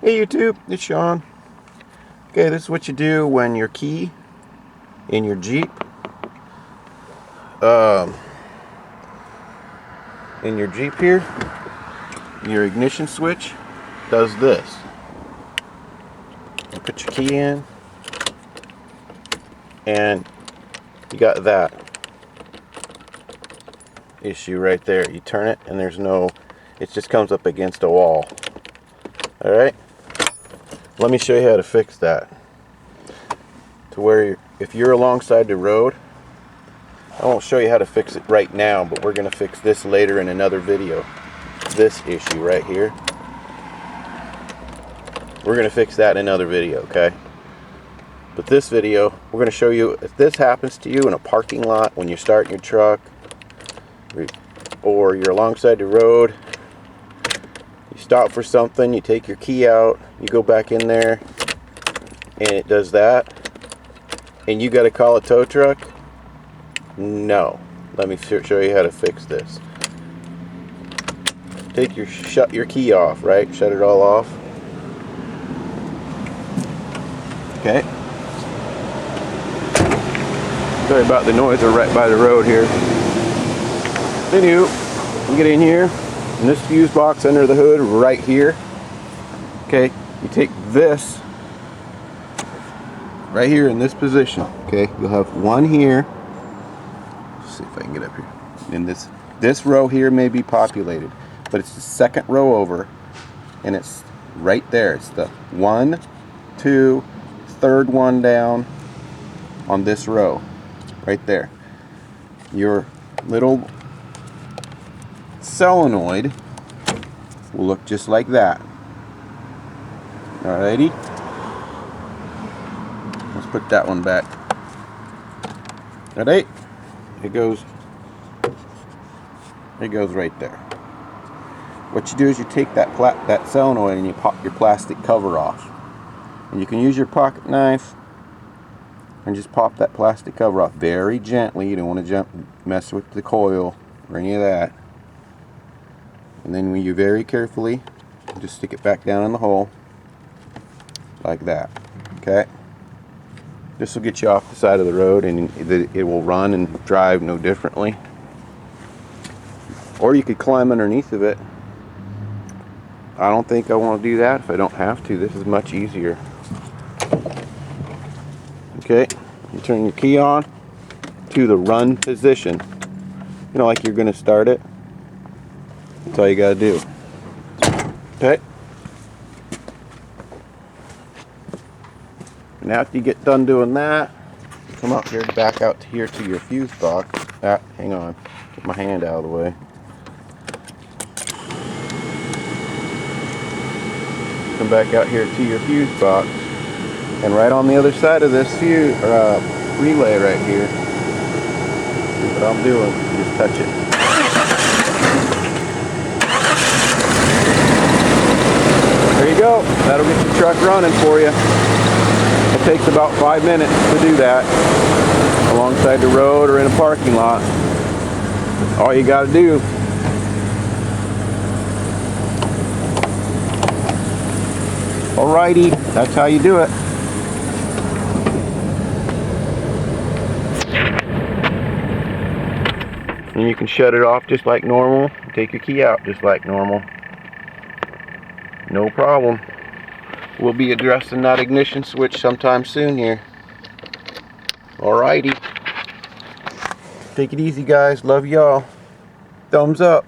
Hey YouTube, it's Sean. Okay, this is what you do when your key in your Jeep, here, your ignition switch does this. You put your key in, and you got that issue right there. You turn it, and there's no, it just comes up against a wall. Alright? Let me show you how to fix that. To where if you're alongside the road, I won't show you how to fix it right now, but we're going to fix this later in another video. This issue right here. We're going to fix that in another video, okay? But this video, we're going to show you if this happens to you in a parking lot when you're starting your truck, or you're alongside the road, you stop for something, you take your key out, you go back in there, and it does that, and you got to call a tow truck? No. Let me show you how to fix this. Shut your key off, right? Shut it all off. Okay. Sorry about the noise, we're right by the road here. Anywho, you get in here, and this fuse box under the hood right here. Okay, you take this right here in this position. Okay, you'll have one here. Let's see if I can get up here. And this row here may be populated, but it's the second row over, and it's right there. It's the 1, 2, third one down on this row, right there. Your little solenoid will look just like that. Alrighty, let's put that one back. Alright, it goes right there. What you do is you take that solenoid and you pop your plastic cover off, and you can use your pocket knife and just pop that plastic cover off very gently. You don't want to mess with the coil or any of that. And then you very carefully just stick it back down in the hole like that. Okay, this will get you off the side of the road, and it will run and drive no differently. Or you could climb underneath of it. I don't think I want to do that if I don't have to. This is much easier. Okay, you turn your key on to the run position, you know, like you're going to start it. That's all you got to do. Okay, and after you get done doing that, come out here, back out here to your fuse box. Hang on, get my hand out of the way. Come back out here to your fuse box, and right on the other side of this fuse relay right here, see what I'm doing, just touch it. There you go. That'll get your truck running for you. It takes about 5 minutes to do that alongside the road or in a parking lot. That's all you got to do. Alrighty, that's how you do it. And you can shut it off just like normal. Take your key out just like normal. No problem. We'll be addressing that ignition switch sometime soon here. Alrighty. Take it easy, guys. Love y'all. Thumbs up.